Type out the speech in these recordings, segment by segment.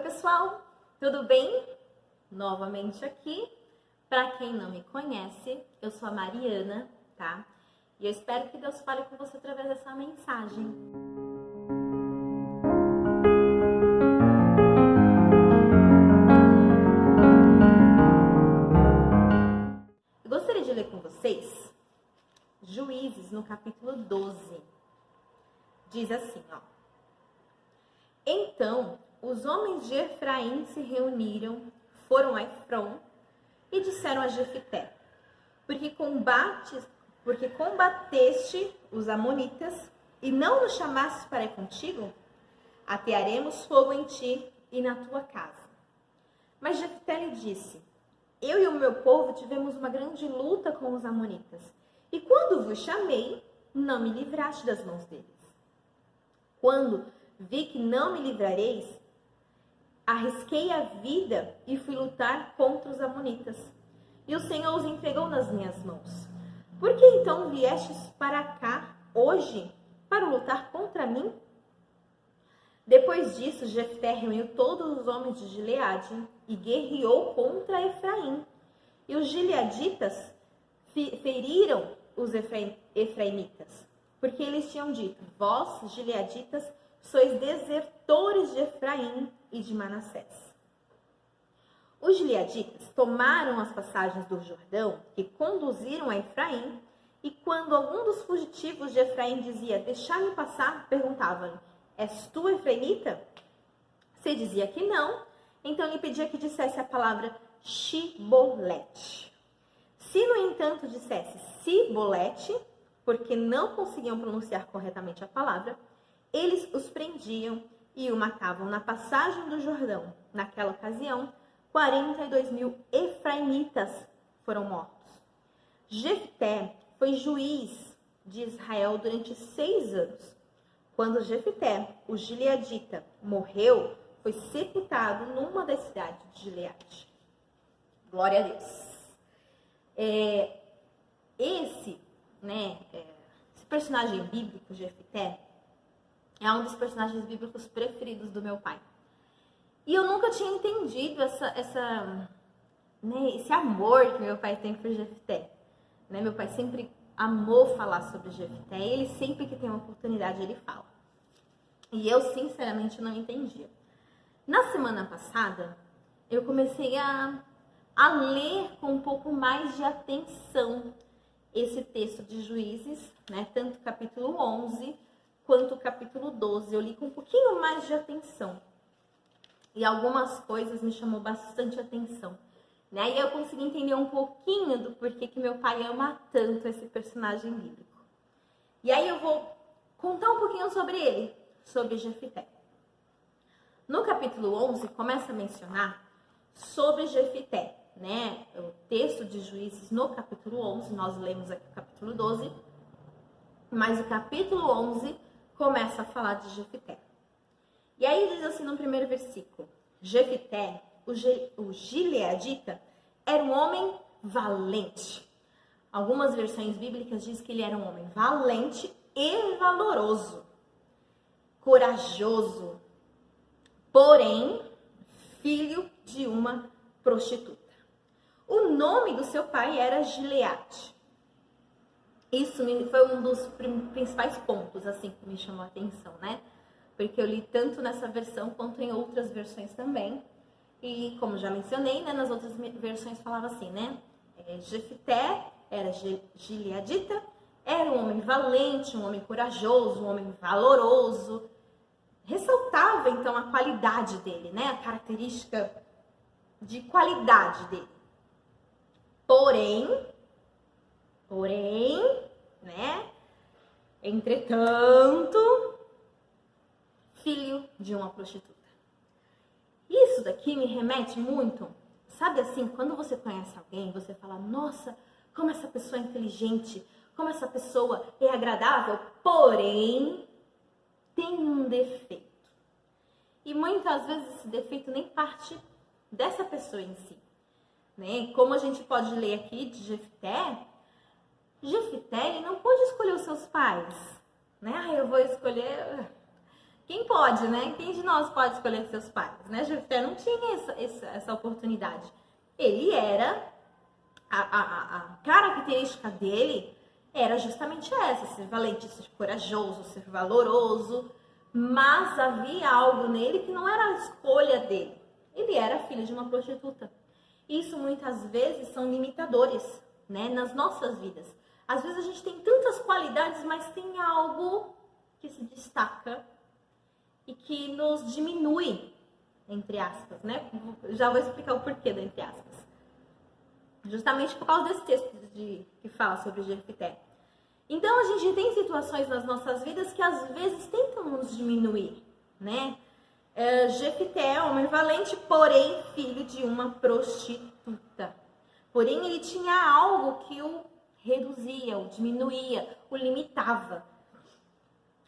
pessoal, tudo bem? Novamente aqui. Para quem não me conhece, eu sou a Mariana, tá? E eu espero que Deus fale com você através dessa mensagem. Eu gostaria de ler com vocês Juízes, no capítulo 12. Diz assim, ó. Então, os homens de Efraim se reuniram, foram a Efron e disseram a Jefité, porque combateste os amonitas e não nos chamastes para ir contigo, atearemos fogo em ti e na tua casa. Mas Jefité lhe disse, eu e o meu povo tivemos uma grande luta com os amonitas, e quando vos chamei, não me livraste das mãos deles. Quando vi que não me livrareis, arrisquei a vida e fui lutar contra os amonitas. E o Senhor os entregou nas minhas mãos. Por que então viestes para cá hoje para lutar contra mim? Depois disso, Jefté reuniu todos os homens de Gileade e guerreou contra Efraim. E os gileaditas feriram os efraimitas, porque eles tinham dito, vós, gileaditas, sois desertores de Efraim e de Manassés. Os gileaditas tomaram as passagens do Jordão que conduziram a Efraim, e quando algum dos fugitivos de Efraim dizia, deixai-me passar, perguntavam, és tu efraimita? Se dizia que não, então lhe pedia que dissesse a palavra Shibolete. Se, no entanto, dissesse Sibolete, porque não conseguiam pronunciar corretamente a palavra, eles os prendiam e o matavam na passagem do Jordão. Naquela ocasião, 42.000 efraimitas foram mortos. Jefté foi juiz de Israel durante 6 anos. Quando Jefté, o gileadita, morreu, foi sepultado numa das cidades de Gileade. Glória a Deus. Esse personagem bíblico, Jefté, é um dos personagens bíblicos preferidos do meu pai. E eu nunca tinha entendido esse amor que meu pai tem por Jefté. Meu pai sempre amou falar sobre Jefté. E ele sempre que tem uma oportunidade, ele fala. E eu, sinceramente, não entendia. Na semana passada, eu comecei a ler com um pouco mais de atenção esse texto de Juízes, tanto o capítulo 11 quanto o capítulo 12. Eu li com um pouquinho mais de atenção. E algumas coisas me chamou bastante atenção. E eu consegui entender um pouquinho do porquê que meu pai ama tanto esse personagem bíblico. E aí eu vou contar um pouquinho sobre ele, sobre Jefté. No capítulo 11, começa a mencionar sobre Jefté, O texto de Juízes no capítulo 11, nós lemos aqui o capítulo 12, mas o capítulo 11 começa a falar de Jefté. E aí diz assim no primeiro versículo, Jefté, o gileadita, era um homem valente. Algumas versões bíblicas dizem que ele era um homem valente e valoroso, corajoso, porém, filho de uma prostituta. O nome do seu pai era Gileade. Isso foi um dos principais pontos, assim, que me chamou a atenção, Porque eu li tanto nessa versão quanto em outras versões também. E como já mencionei, nas outras versões falava assim, Jefté era gileadita, era um homem valente, um homem corajoso, um homem valoroso. Ressaltava, então, a qualidade dele, a característica de qualidade dele. Porém, entretanto, filho de uma prostituta. Isso daqui me remete muito, sabe assim, quando você conhece alguém, você fala, nossa, como essa pessoa é inteligente, como essa pessoa é agradável, porém, tem um defeito. E muitas vezes esse defeito nem parte dessa pessoa em si. Como a gente pode ler aqui de Jefté, ele não pôde escolher os seus pais. Eu vou escolher Quem pode, né? Quem de nós pode escolher seus pais, né? Jefté não tinha essa oportunidade. Ele era, a característica dele era justamente essa, ser valente, ser corajoso, ser valoroso, mas havia algo nele que não era a escolha dele. Ele era filho de uma prostituta. Isso muitas vezes são limitadores, né, nas nossas vidas. Às vezes a gente tem tantas qualidades, mas tem algo que se destaca e que nos diminui, entre aspas, né? Já vou explicar o porquê da entre aspas. Justamente por causa desse texto que fala sobre Jefté. Então a gente tem situações nas nossas vidas que às vezes tentam nos diminuir, né? Jefté, homem valente, porém filho de uma prostituta. Porém ele tinha algo que o reduzia, o diminuía, o limitava.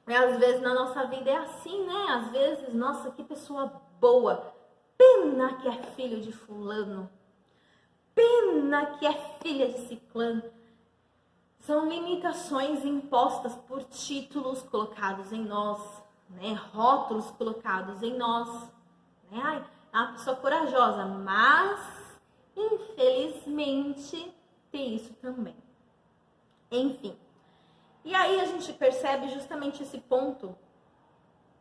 E às vezes na nossa vida é assim, né? Às vezes, nossa, que pessoa boa. Pena que é filho de fulano. Pena que é filha de ciclano. São limitações impostas por títulos colocados em nós, né? Rótulos colocados em nós. Né? Ai, é uma pessoa corajosa, mas infelizmente tem isso também. Enfim. E aí a gente percebe justamente esse ponto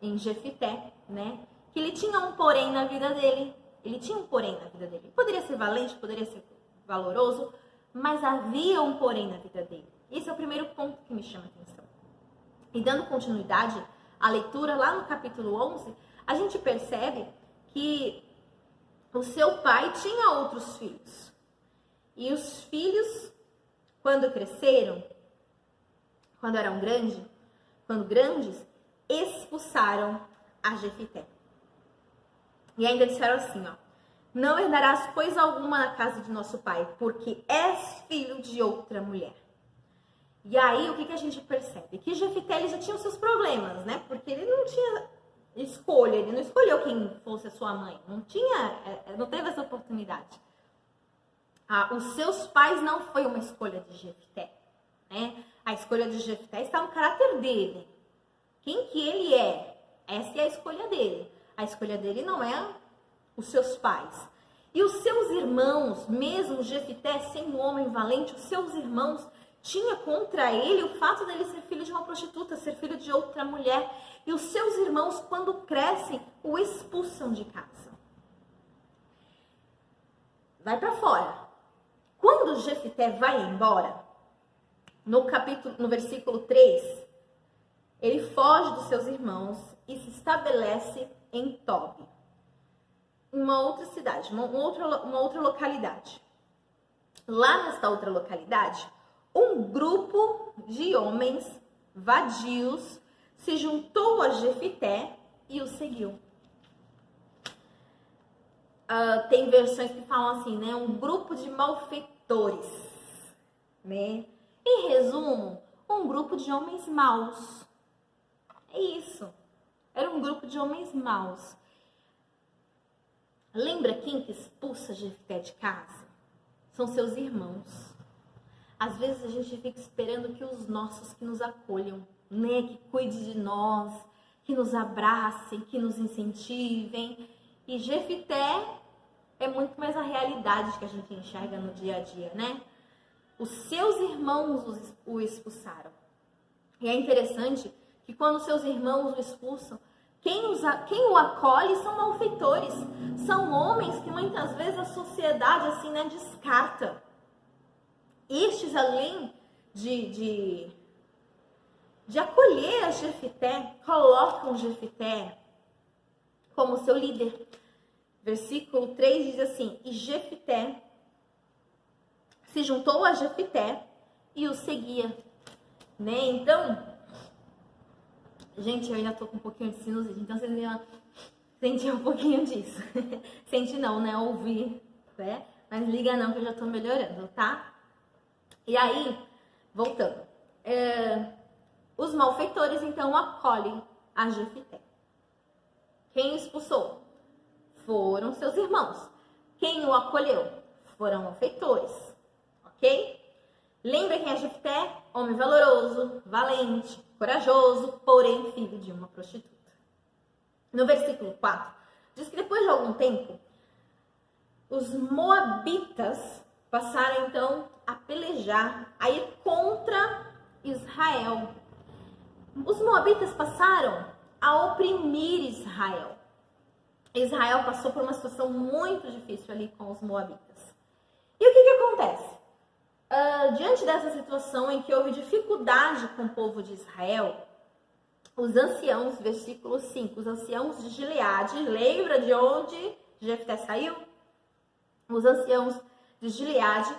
em Jefté, né? Que ele tinha um porém na vida dele. Ele tinha um porém na vida dele. Poderia ser valente, poderia ser valoroso, mas havia um porém na vida dele. Esse é o primeiro ponto que me chama a atenção. E dando continuidade à leitura, lá no capítulo 11, a gente percebe que o seu pai tinha outros filhos. E os filhos, quando cresceram, quando eram grandes, expulsaram a Jefté. E ainda disseram assim, ó: não herdarás coisa alguma na casa de nosso pai, porque és filho de outra mulher. E aí, o que a gente percebe? Que Jefté ele já tinha os seus problemas, né? Porque ele não tinha escolha, ele não escolheu quem fosse a sua mãe. Não teve essa oportunidade. Os seus pais não foi uma escolha de Jefté, né? A escolha de Jefté está no caráter dele. Quem que ele é? Essa é a escolha dele. A escolha dele não é os seus pais. E os seus irmãos, mesmo Jefté sendo um homem valente, os seus irmãos tinha contra ele o fato dele ser filho de uma prostituta, ser filho de outra mulher. E os seus irmãos, quando crescem, o expulsam de casa. Vai para fora. Quando Jefté vai embora, no versículo 3, ele foge dos seus irmãos e se estabelece em Tobi, uma outra cidade, uma outra localidade. Lá nesta outra localidade, um grupo de homens vadios se juntou a Jefté e o seguiu. Tem versões que falam assim, né? Um grupo de malfeitores, né? Em resumo, um grupo de homens maus. É isso. Era um grupo de homens maus. Lembra quem que expulsa Jefté de casa? São seus irmãos. Às vezes a gente fica esperando que os nossos que nos acolham, né? Que cuidem de nós, que nos abracem, que nos incentivem. E Jefté é muito mais a realidade que a gente enxerga no dia a dia, né? Os seus irmãos o expulsaram. E é interessante que quando seus irmãos o expulsam, quem o acolhe são malfeitores. São homens que muitas vezes a sociedade assim, né, descarta. Estes, além de acolher a Jefté, colocam Jefté como seu líder. Versículo 3 diz assim: e Jefté se juntou a Jefté e o seguia. Né? Então, gente, eu ainda tô com um pouquinho de sinusite, então vocês iam sentir um pouquinho disso. Sentir não, né? Ouvir, né? Mas liga não que eu já tô melhorando, tá? E aí, voltando. Os malfeitores, então, acolhem a Jefté. Quem o expulsou? Foram seus irmãos. Quem o acolheu? Foram malfeitores. Ok? Lembra quem é Jefté? Homem valoroso, valente, corajoso, porém filho de uma prostituta. No versículo 4, diz que depois de algum tempo, os moabitas passaram então a pelejar, a ir contra Israel. Os moabitas passaram a oprimir Israel. Israel passou por uma situação muito difícil ali com os moabitas. E o que acontece? Diante dessa situação em que houve dificuldade com o povo de Israel, os anciãos, versículo 5, os anciãos de Gileade, lembra de onde Jefté saiu? Os anciãos de Gileade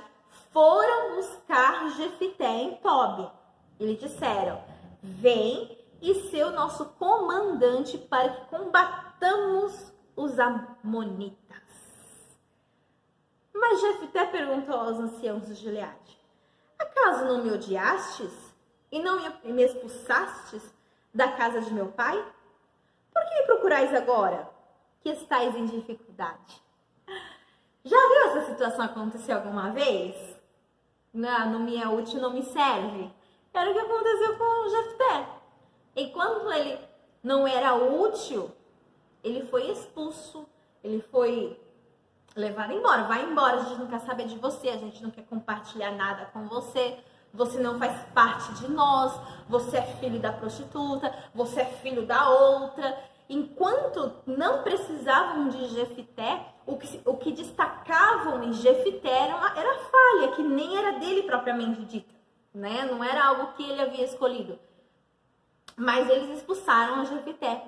foram buscar Jefté em Tobi. E lhe disseram: vem e ser o nosso comandante para que combatamos os amonitas. Mas Jefté perguntou aos anciãos de Gileade: acaso não me odiastes e não me expulsastes da casa de meu pai? Por que me procurais agora, que estáis em dificuldade? Já viu essa situação acontecer alguma vez? Não me é útil, não me serve. Era o que aconteceu com Jefté. Enquanto ele não era útil, ele foi expulso, ele foi levado embora. Vai embora, a gente não quer saber de você, a gente não quer compartilhar nada com você. Você não faz parte de nós, você é filho da prostituta, você é filho da outra. Enquanto não precisavam de Jefté, o que destacavam em Jefté era a falha, que nem era dele propriamente dita, né? Não era algo que ele havia escolhido. Mas eles expulsaram a Jefté.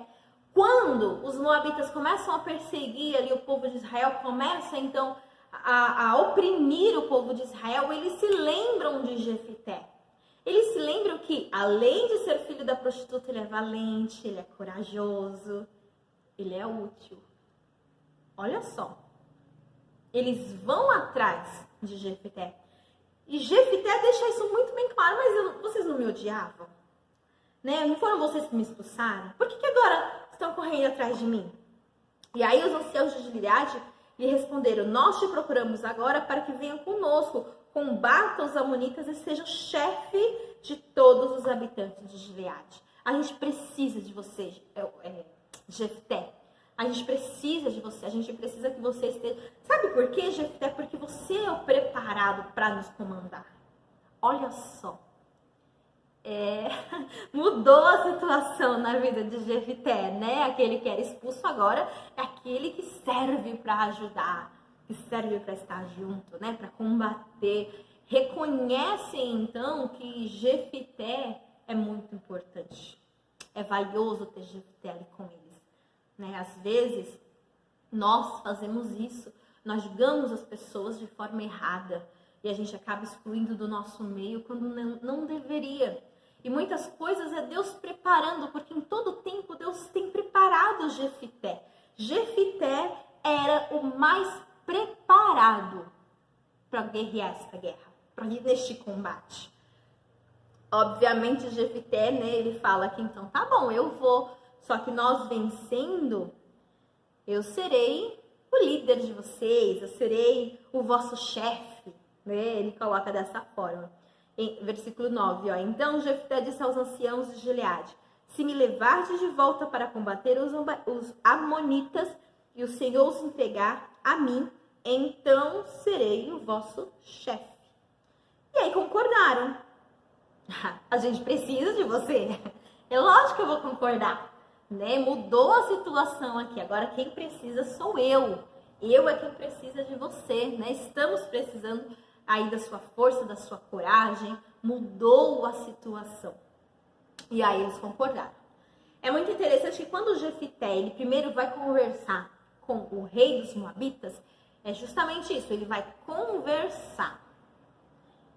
Quando os moabitas começam a perseguir ali o povo de Israel, começa então a oprimir o povo de Israel, eles se lembram de Jefté. Eles se lembram que, além de ser filho da prostituta, ele é valente, ele é corajoso, ele é útil. Olha só. Eles vão atrás de Jefté. E Jefté deixa isso muito bem claro. Mas vocês não me odiavam? Né? Não foram vocês que me expulsaram? Por que agora estão correndo atrás de mim? E aí os anciãos de Gileade lhe responderam: nós te procuramos agora para que venham conosco, combata os amonitas e seja o chefe de todos os habitantes de Gileade. A gente precisa de você, Jefté. A gente precisa de você, a gente precisa que você esteja... Sabe por quê, Jefté? Porque você é o preparado para nos comandar. Olha só. Mudou a situação na vida de Jefté, né? Aquele que era expulso agora é aquele que serve para ajudar, que serve para estar junto, né? Para combater. Reconhecem então que Jefté é muito importante. É valioso ter Jefté ali com eles, né? Às vezes nós fazemos isso, nós julgamos as pessoas de forma errada e a gente acaba excluindo do nosso meio quando não deveria. E muitas coisas é Deus preparando, porque em todo tempo Deus tem preparado Jefté. Jefté era o mais preparado para guerrear esta guerra, para ir neste combate. Obviamente Jefté, né, ele fala que então tá bom, eu vou, só que nós vencendo, eu serei o líder de vocês, eu serei o vosso chefe, né? Ele coloca dessa forma. Em versículo 9, ó. Então Jefté disse aos anciãos de Gileade: se me levardes de volta para combater os amonitas e o Senhor os entregar a mim, então serei o vosso chefe. E aí concordaram. A gente precisa de você. É lógico que eu vou concordar, né? Mudou a situação aqui. Agora quem precisa sou eu. Eu é quem precisa de você, né? Estamos precisando aí da sua força, da sua coragem. Mudou a situação. E aí eles concordaram. É muito interessante que quando o Jefté, ele primeiro vai conversar com o rei dos Moabitas, é justamente isso, ele vai conversar.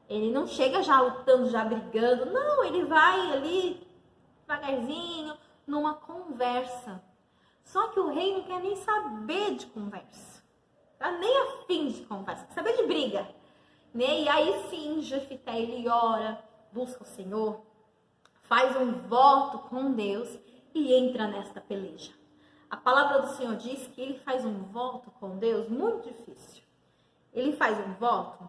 Ele não chega já lutando, já brigando, não, ele vai ali devagarzinho, numa conversa. Só que o rei não quer nem saber de conversa, tá? Nem a fim de conversa, quer saber de briga, né? E aí sim, Jefté, ele ora, busca o Senhor, faz um voto com Deus e entra nesta peleja. A palavra do Senhor diz que ele faz um voto com Deus muito difícil. Ele faz um voto.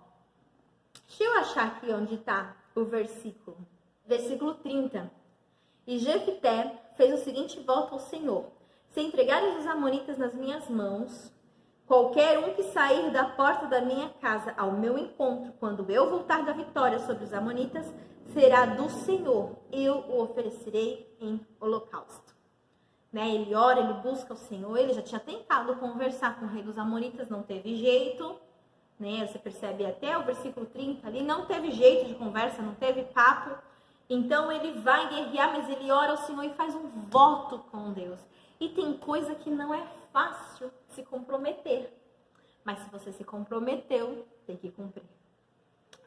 Deixa eu achar aqui onde está o versículo. Versículo 30. E Jefté fez o seguinte voto ao Senhor: se entregares os amonitas nas minhas mãos, qualquer um que sair da porta da minha casa ao meu encontro, quando eu voltar da vitória sobre os amonitas, será do Senhor. Eu o oferecerei em holocausto. Né? Ele ora, ele busca o Senhor. Ele já tinha tentado conversar com o rei dos amonitas, não teve jeito. Né? Você percebe até o versículo 30 ali, não teve jeito de conversa, não teve papo. Então ele vai guerrear, mas ele ora ao Senhor e faz um voto com Deus. E tem coisa que não é fácil se comprometer. Mas se você se comprometeu, tem que cumprir.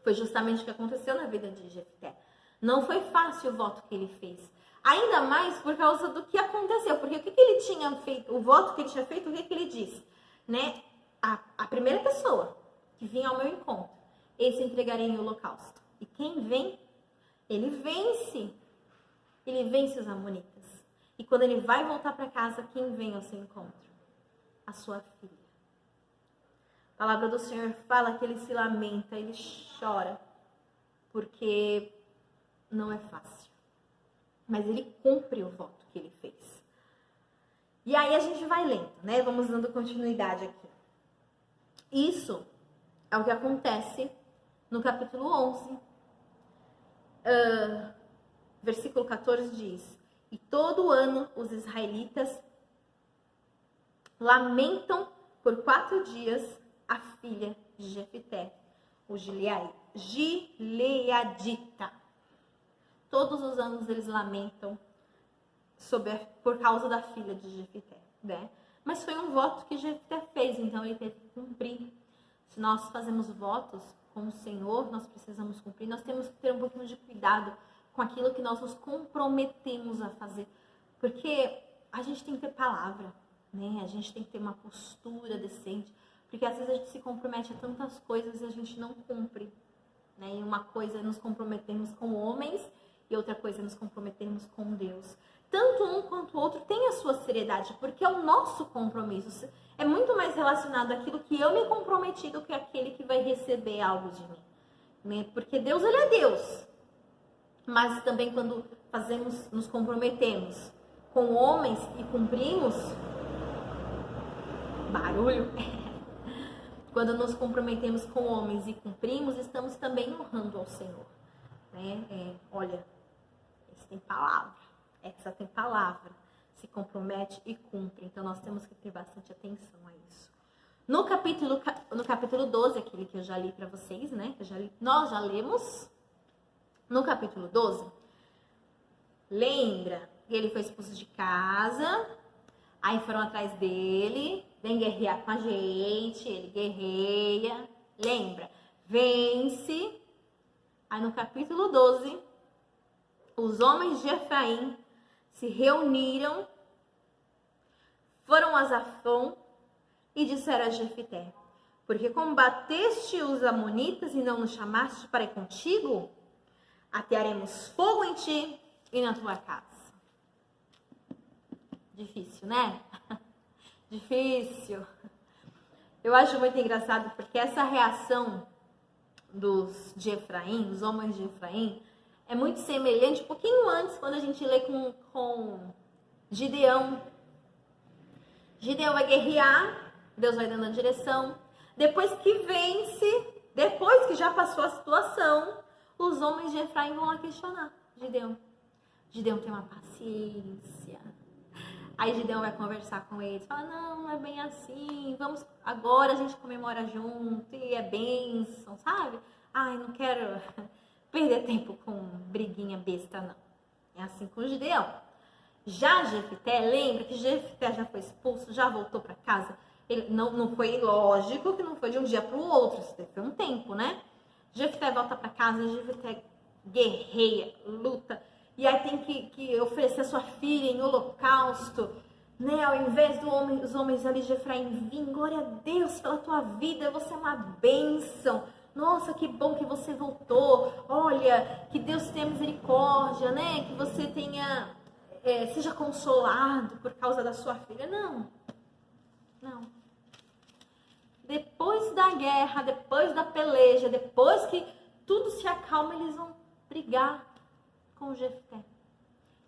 Foi justamente o que aconteceu na vida de Jefté. Não foi fácil o voto que ele fez. Ainda mais por causa do que aconteceu. Porque o que ele tinha feito, o voto que ele tinha feito, o que ele disse? Né? A primeira pessoa que vinha ao meu encontro, esse entregaria em holocausto. E quem vem, ele vence. Ele vence os amonitas. E quando ele vai voltar para casa, quem vem ao seu encontro? A sua filha. A palavra do Senhor fala que ele se lamenta, ele chora, porque não é fácil. Mas ele cumpre o voto que ele fez. E aí a gente vai lendo, né? Vamos dando continuidade aqui. Isso é o que acontece no capítulo 11. Versículo 14 diz: e todo ano os israelitas lamentam por 4 dias a filha de Jefté, o Gileadita. Todos os anos eles lamentam por causa da filha de Jefté, né? Mas foi um voto que Jefté fez, então ele teve que cumprir. Se nós fazemos votos com o Senhor, nós precisamos cumprir. Nós temos que ter um pouquinho de cuidado com aquilo que nós nos comprometemos a fazer. Porque a gente tem que ter palavra, né? A gente tem que ter uma postura decente. Porque às vezes a gente se compromete a tantas coisas e a gente não cumpre. Né? E uma coisa é nos comprometermos com homens e outra coisa é nos comprometermos com Deus. Tanto um quanto o outro tem a sua seriedade, porque é o nosso compromisso. É muito mais relacionado àquilo que eu me comprometi do que aquele que vai receber algo de mim. Né? Porque Deus, ele é Deus. Mas também quando nos comprometemos com homens e cumprimos, barulho, quando nos comprometemos com homens e cumprimos, estamos também honrando ao Senhor. Né? Olha, esse tem palavra, essa tem palavra, se compromete e cumpre. Então nós temos que ter bastante atenção a isso. No capítulo 12, aquele que eu já li para vocês, né? Nós já lemos. No capítulo 12, lembra que ele foi expulso de casa, aí foram atrás dele, vem guerrear com a gente, ele guerreia, lembra? Vence. Aí no capítulo 12, os homens de Efraim se reuniram, foram a Zafão e disseram a Jefté: porque combateste os amonitas e não nos chamaste para ir contigo? Atearemos fogo em ti e na tua casa. Difícil, né? Difícil. Eu acho muito engraçado porque essa reação dos homens de Efraim, é muito semelhante, um pouquinho antes, quando a gente lê com Gideão. Gideão vai guerrear, Deus vai dando a direção. Depois que vence, depois que já passou a situação, os homens de Efraim vão lá questionar Gideão. Gideão tem uma paciência. Aí Gideão vai conversar com eles, fala: não é bem assim, vamos, agora a gente comemora junto, e é bênção, sabe? Ai, não quero perder tempo com briguinha besta, não. É assim com Gideão. Já Jefté, lembra que Jefté já foi expulso, já voltou para casa. Ele, não foi, lógico que não foi de um dia para o outro, isso teve um tempo, né? Jefté volta para casa, Jefté guerreia, luta. E aí tem que oferecer a sua filha em holocausto, né? Ao invés dos homens ali de Efraim virem: glória a Deus pela tua vida, você é uma bênção. Nossa, que bom que você voltou. Olha, que Deus tenha misericórdia, né? Que você seja consolado por causa da sua filha. Não. Depois da guerra, depois da peleja, depois que tudo se acalma, eles vão brigar com Jefté.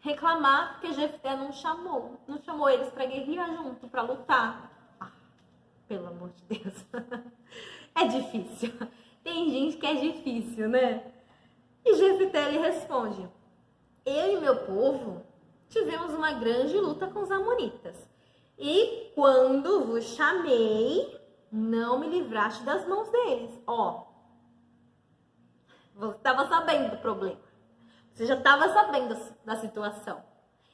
reclamar porque Jefté não chamou eles para guerrear junto, para lutar. Ah, pelo amor de Deus. É difícil. Tem gente que é difícil, né? E Jefté lhe responde: eu e meu povo tivemos uma grande luta com os amonitas. E quando vos chamei, não me livraste das mãos deles. Ó, você estava sabendo do problema. Você já estava sabendo da situação.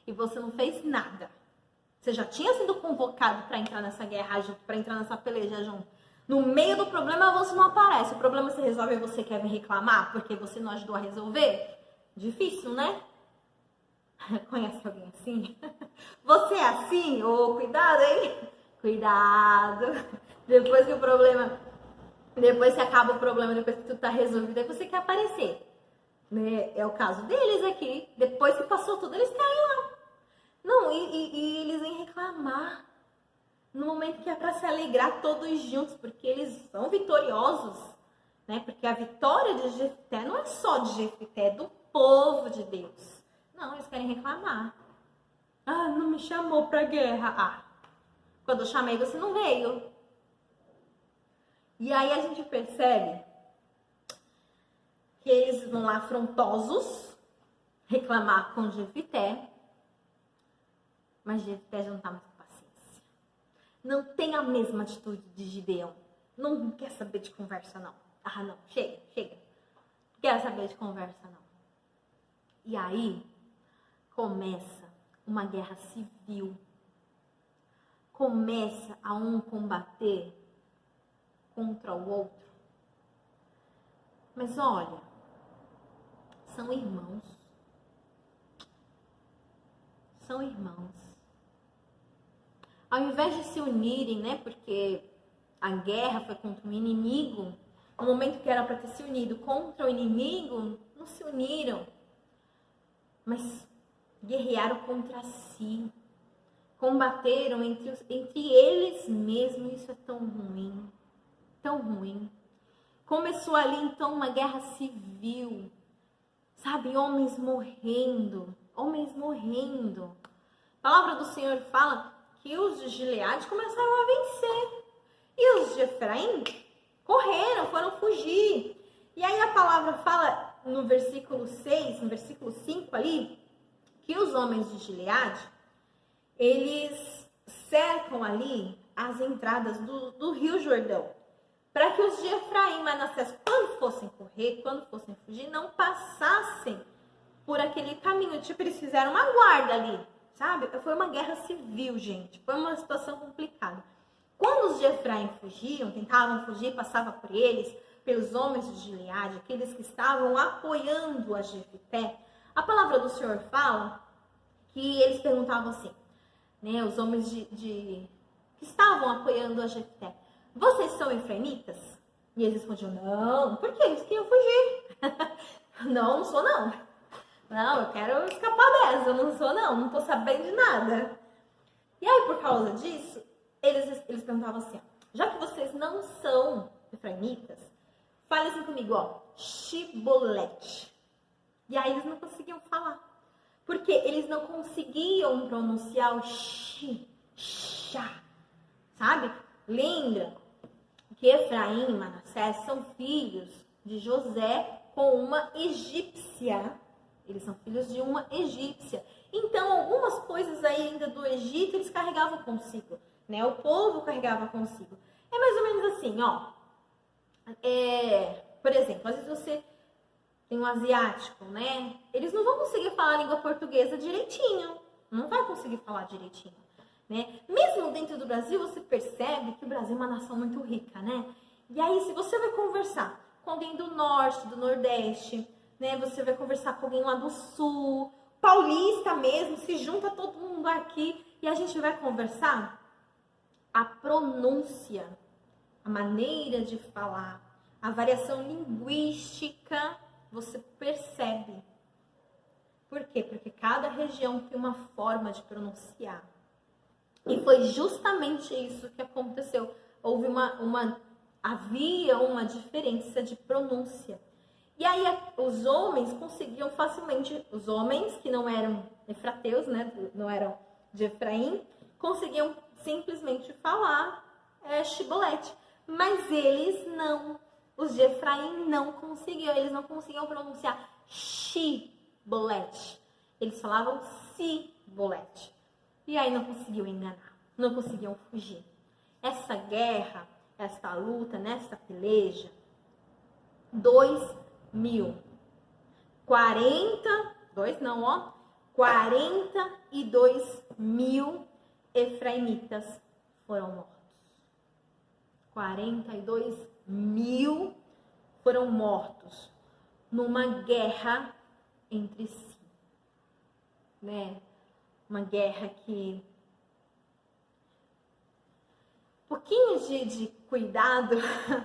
E você não fez nada. Você já tinha sido convocado para entrar nessa guerra junto, para entrar nessa peleja junto. No meio do problema você não aparece. O problema se resolve e você quer vir reclamar porque você não ajudou a resolver? Difícil, né? Conhece alguém assim? Você é assim? Ô, cuidado, hein? Cuidado. Depois que acaba o problema, depois que tudo tá resolvido, aí você quer aparecer. Né? É o caso deles aqui. Depois que passou tudo, eles caem lá. Não, e eles vêm reclamar. No momento que é para se alegrar todos juntos, porque eles são vitoriosos, né? Porque a vitória de Jefté não é só de Jefté, é do povo de Deus. Não, eles querem reclamar. Ah, não me chamou pra guerra. Ah, quando eu chamei você não veio. E aí a gente percebe que eles vão lá afrontosos reclamar com Jefté, mas Jefté já não tá mais com paciência. Não tem a mesma atitude de Gideão. Não quer saber de conversa, não. Ah, não, chega. Não quero saber de conversa, não. E aí começa uma guerra civil. Começa a um combater contra o outro. Mas olha, são irmãos. São irmãos. Ao invés de se unirem, né? Porque a guerra foi contra um inimigo, no momento que era para ter se unido contra o inimigo, não se uniram. Mas guerrearam contra si. Combateram entre eles mesmos. Isso é tão ruim. Tão ruim. Começou ali então uma guerra civil. Sabe, homens morrendo. Homens morrendo. A palavra do Senhor fala que os de Gileade começaram a vencer. E os de Efraim correram, foram fugir. E aí a palavra fala no versículo 6, no versículo 5 ali, que os homens de Gileade, eles cercam ali as entradas do Rio Jordão, para que os de Efraim e Manassés, quando fossem correr, quando fossem fugir, não passassem por aquele caminho. Tipo, eles fizeram uma guarda ali, sabe? Foi uma guerra civil, gente. Foi uma situação complicada. Quando os de Efraim fugiam, tentavam fugir, passava por eles, pelos homens de Gileade, aqueles que estavam apoiando a Jefté, a palavra do Senhor fala que eles perguntavam assim, né, os homens que estavam apoiando a Jefté: vocês são efraimitas? E eles respondiam: não. Por quê? Eles queriam fugir. Não sou não. Não, eu quero escapar dessa. Eu não sou não tô sabendo de nada. E aí, por causa disso, eles perguntavam assim: já que vocês não são efraimitas, fale assim comigo, ó, Shibolete. E aí eles não conseguiam falar. Porque eles não conseguiam pronunciar o shi, chá, sabe? Lembra que Efraim e Manassés são filhos de José com uma egípcia. Eles são filhos de uma egípcia. Então, algumas coisas aí ainda do Egito eles carregavam consigo, né? O povo carregava consigo. É mais ou menos assim, ó. Por exemplo, às vezes você tem um asiático, né? Eles não vão conseguir falar a língua portuguesa direitinho. Não vai conseguir falar direitinho, né? Mesmo dentro do Brasil, você percebe que o Brasil é uma nação muito rica, né? E aí, se você vai conversar com alguém do norte, do nordeste, né? Você vai conversar com alguém lá do sul, paulista mesmo, se junta todo mundo aqui e a gente vai conversar. A pronúncia, a maneira de falar, a variação linguística, você percebe. Por quê? Porque cada região tem uma forma de pronunciar. E foi justamente isso que aconteceu. Havia uma diferença de pronúncia. E aí os homens conseguiam facilmente, os homens que não eram efrateus, né, não eram de Efraim, conseguiam simplesmente falar Shibolete. Mas eles não, os de Efraim não conseguiam, eles não conseguiam pronunciar Shibolete. Eles falavam Sibolete. E aí não conseguiam enganar, não conseguiam fugir. Essa guerra, esta luta, nesta peleja, 42 mil efraimitas foram mortos. 42 mil foram mortos numa guerra entre si, né? Uma guerra que um pouquinho de cuidado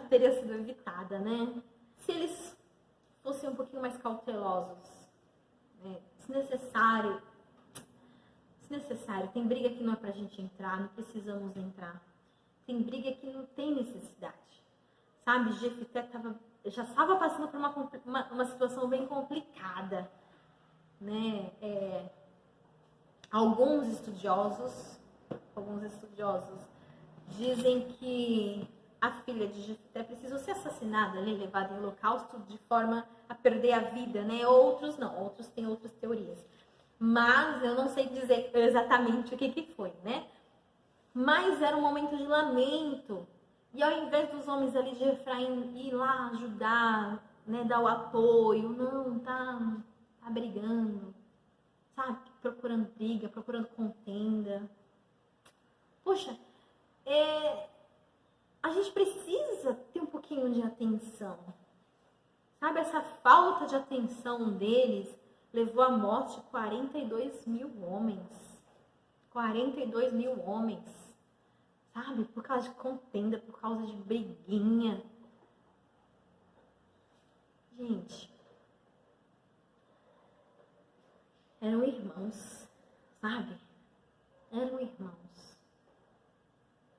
teria sido evitada, né? Se eles fossem um pouquinho mais cautelosos, né? Se necessário, tem briga que não é pra gente entrar, não precisamos entrar. Tem briga que não tem necessidade, sabe? Jefité já estava passando por uma situação bem complicada, né? Alguns estudiosos dizem que a filha de Jefité precisou ser assassinada, né? Levada em holocausto de forma a perder a vida, né? Outros não, outros têm outras teorias. Mas eu não sei dizer exatamente o que foi, né? Mas era um momento de lamento. E ao invés dos homens ali de Efraim ir lá ajudar, né, dar o apoio, não, tá brigando, sabe? Procurando briga, procurando contenda. Poxa, a gente precisa ter um pouquinho de atenção. Sabe, essa falta de atenção deles levou à morte de 42 mil homens. 42 mil homens. Sabe, por causa de contenda, por causa de briguinha. Gente, eram irmãos, sabe? Eram irmãos.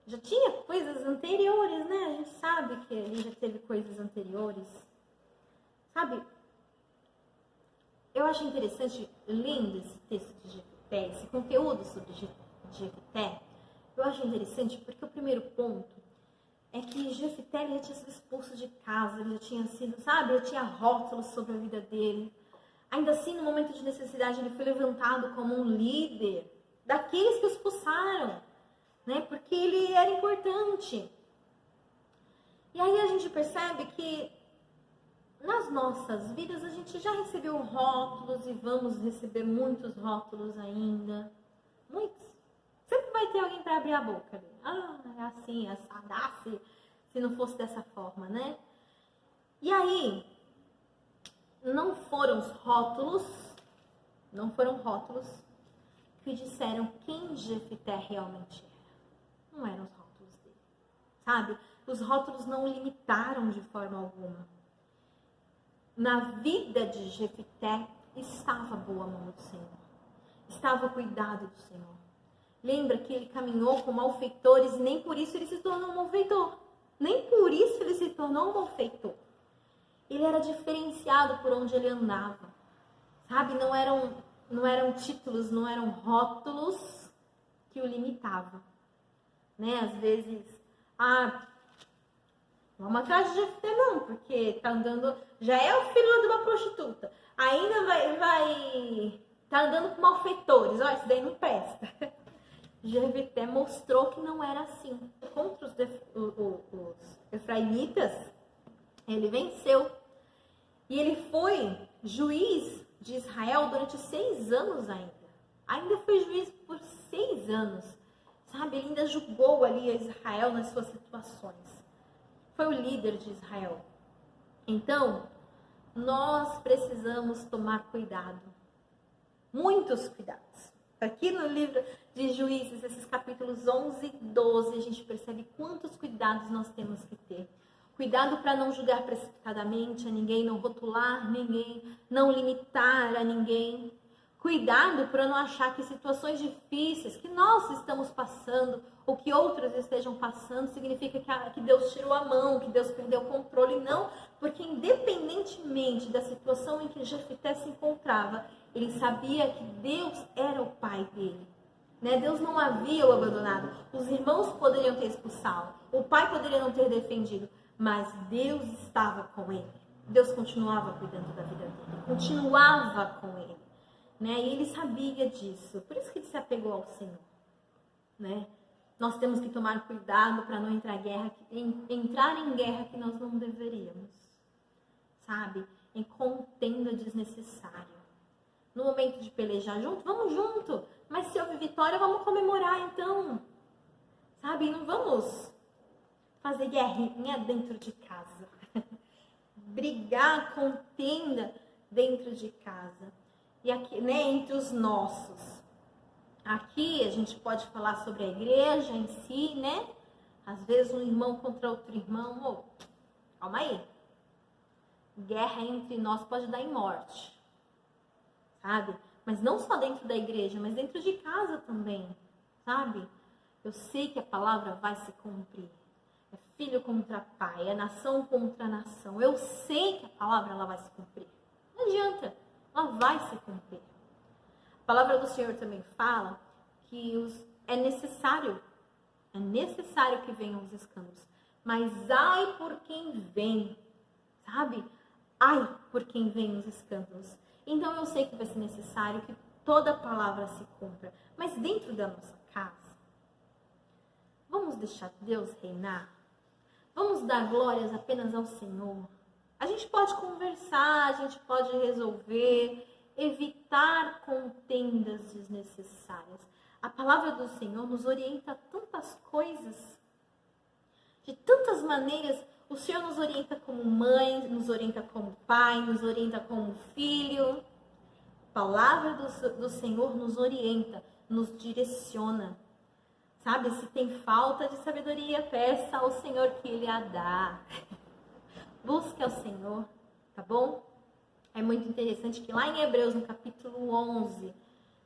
Já tinha coisas anteriores, né? A gente sabe que ele já teve coisas anteriores. Sabe? Eu acho interessante, lendo esse texto de Jefité, esse conteúdo sobre Jefité, eu acho interessante porque o primeiro ponto é que Jefité ele já tinha sido expulso de casa, ele já tinha sido, sabe? Ele tinha rótulos sobre a vida dele. Ainda assim, no momento de necessidade, ele foi levantado como um líder daqueles que o expulsaram, né? Porque ele era importante. E aí a gente percebe que nas nossas vidas a gente já recebeu rótulos e vamos receber muitos rótulos ainda. Muitos. Sempre vai ter alguém para abrir a boca. Ah, é assim, é assado, se não fosse dessa forma, né? E aí, não foram rótulos que disseram quem Jefité realmente era. Não eram os rótulos dele, sabe? Os rótulos não o limitaram de forma alguma. Na vida de Jefité estava a boa mão do Senhor. Estava o cuidado do Senhor. Lembra que ele caminhou com malfeitores e nem por isso ele se tornou um malfeitor. Nem por isso ele se tornou um malfeitor. Ele era diferenciado por onde ele andava. Sabe? Não eram títulos, não eram rótulos que o limitavam. Né? Às vezes, vamos atrás de Jefité não, porque tá andando, já é o filho de uma prostituta. Ainda tá andando com malfeitores. Ó, isso daí não presta. Jefité mostrou que não era assim. Contra os efraimitas, ele venceu. E ele foi juiz de Israel durante 6 anos ainda. Ainda foi juiz por 6 anos. Sabe, ele ainda julgou ali a Israel nas suas situações. Foi o líder de Israel. Então, nós precisamos tomar cuidado. Muitos cuidados. Aqui no livro de Juízes, esses capítulos 11 e 12, a gente percebe quantos cuidados nós temos que ter. Cuidado para não julgar precipitadamente a ninguém, não rotular ninguém, não limitar a ninguém. Cuidado para não achar que situações difíceis que nós estamos passando ou que outros estejam passando significa que Deus tirou a mão, que Deus perdeu o controle. Não, porque independentemente da situação em que Jefité se encontrava, Ele sabia que Deus era o pai dele. Né? Deus não havia o abandonado. Os irmãos poderiam ter expulsado. O pai poderia não ter defendido. Mas Deus estava com ele. Deus continuava cuidando da vida dele. Continuava com ele. Né? E ele sabia disso. Por isso que ele se apegou ao Senhor. Né? Nós temos que tomar cuidado para não entrar em guerra que nós não deveríamos. Sabe? Em contenda desnecessária. No momento de pelejar junto, vamos junto. Mas se houve vitória, vamos comemorar então. Sabe? Não vamos fazer guerrinha dentro de casa. Brigar, contenda dentro de casa. E aqui, né, entre os nossos. Aqui a gente pode falar sobre a igreja em si, né? Às vezes um irmão contra outro irmão. Oh, calma aí. Guerra entre nós pode dar em morte. Sabe? Mas não só dentro da igreja, mas dentro de casa também, sabe? Eu sei que a palavra vai se cumprir. É filho contra pai, é nação contra nação. Eu sei que a palavra ela vai se cumprir. Não adianta, ela vai se cumprir. A palavra do Senhor também fala que é necessário que venham os escândalos. Mas ai por quem vem, sabe? Ai por quem vem os escândalos. Então eu sei que vai ser necessário que toda a palavra se cumpra. Mas dentro da nossa casa, vamos deixar Deus reinar? Vamos dar glórias apenas ao Senhor? A gente pode conversar, a gente pode resolver, evitar contendas desnecessárias. A palavra do Senhor nos orienta a tantas coisas, de tantas maneiras. O Senhor nos orienta como mãe, nos orienta como pai, nos orienta como filho. A palavra do Senhor nos orienta, nos direciona. Sabe, se tem falta de sabedoria, peça ao Senhor que Ele a dá. Busque ao Senhor, tá bom? É muito interessante que lá em Hebreus, no capítulo 11,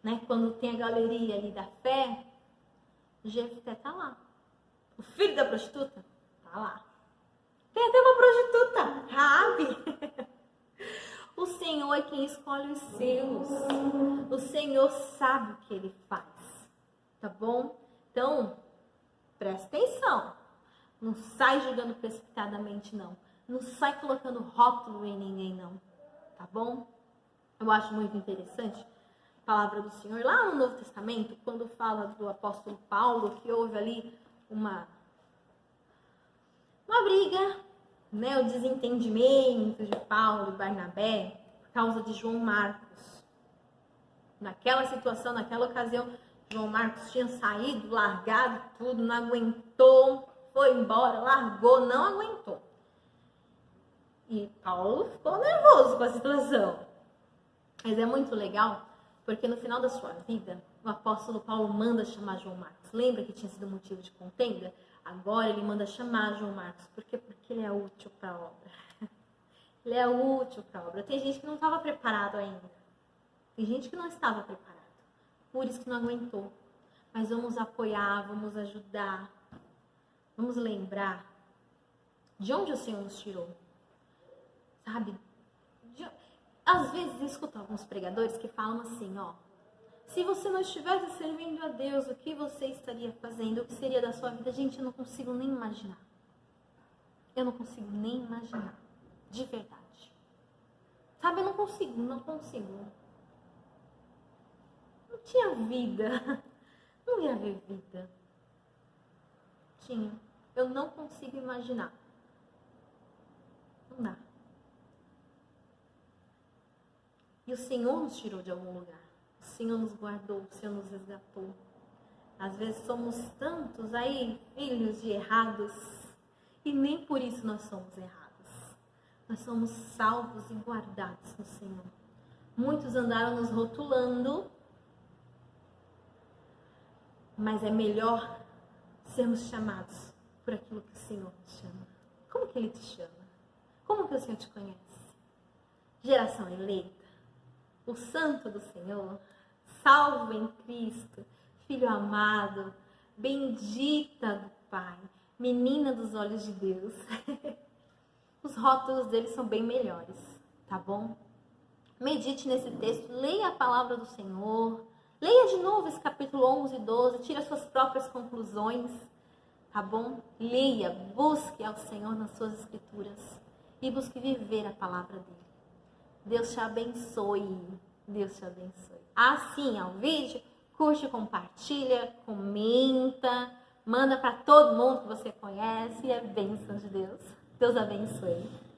né, quando tem a galeria ali da fé, Jefté tá lá. O filho da prostituta tá lá. Tem até uma prostituta, Raabe. O Senhor é quem escolhe os seus. O Senhor sabe o que Ele faz, tá bom? Então, presta atenção. Não sai julgando precipitadamente, não. Não sai colocando rótulo em ninguém, não. Tá bom? Eu acho muito interessante a palavra do Senhor. Lá no Novo Testamento, quando fala do apóstolo Paulo, que houve ali uma briga, né? O desentendimento de Paulo e Barnabé por causa de João Marcos. Naquela situação, naquela ocasião, João Marcos tinha saído, largado tudo, não aguentou, foi embora, largou, não aguentou. E Paulo ficou nervoso com a situação. Mas é muito legal, porque no final da sua vida, o apóstolo Paulo manda chamar João Marcos. Lembra que tinha sido motivo de contenda? Agora ele manda chamar João Marcos. Por quê? Porque ele é útil para a obra. Ele é útil para a obra. Tem gente que não estava preparado ainda. Tem gente que não estava preparado. Por isso que não aguentou. Mas vamos apoiar, vamos ajudar. Vamos lembrar de onde o Senhor nos tirou. Sabe? Às vezes eu escuto alguns pregadores que falam assim, ó. Se você não estivesse servindo a Deus, o que você estaria fazendo? O que seria da sua vida? Gente, eu não consigo nem imaginar. Eu não consigo nem imaginar. De verdade. Sabe, eu não consigo. Não tinha vida. Não ia haver vida. Tinha. Eu não consigo imaginar. Não dá. E o Senhor nos tirou de algum lugar. O Senhor nos guardou, o Senhor nos resgatou. Às vezes somos tantos aí, filhos de errados, e nem por isso nós somos errados. Nós somos salvos e guardados no Senhor. Muitos andaram nos rotulando, mas é melhor sermos chamados por aquilo que o Senhor nos chama. Como que Ele te chama? Como que o Senhor te conhece? Geração eleita, o santo do Senhor, salvo em Cristo, filho amado, bendita do Pai, menina dos olhos de Deus. Os rótulos deles são bem melhores, tá bom? medite nesse texto, leia a palavra do Senhor, leia de novo esse capítulo 11 e 12, tire as suas próprias conclusões, tá bom? Leia, busque ao Senhor nas suas escrituras e busque viver a palavra dele. Deus te abençoe, Deus te abençoe. Assim, o vídeo, curte, compartilha, comenta, manda para todo mundo que você conhece e é bênção de Deus. Deus abençoe.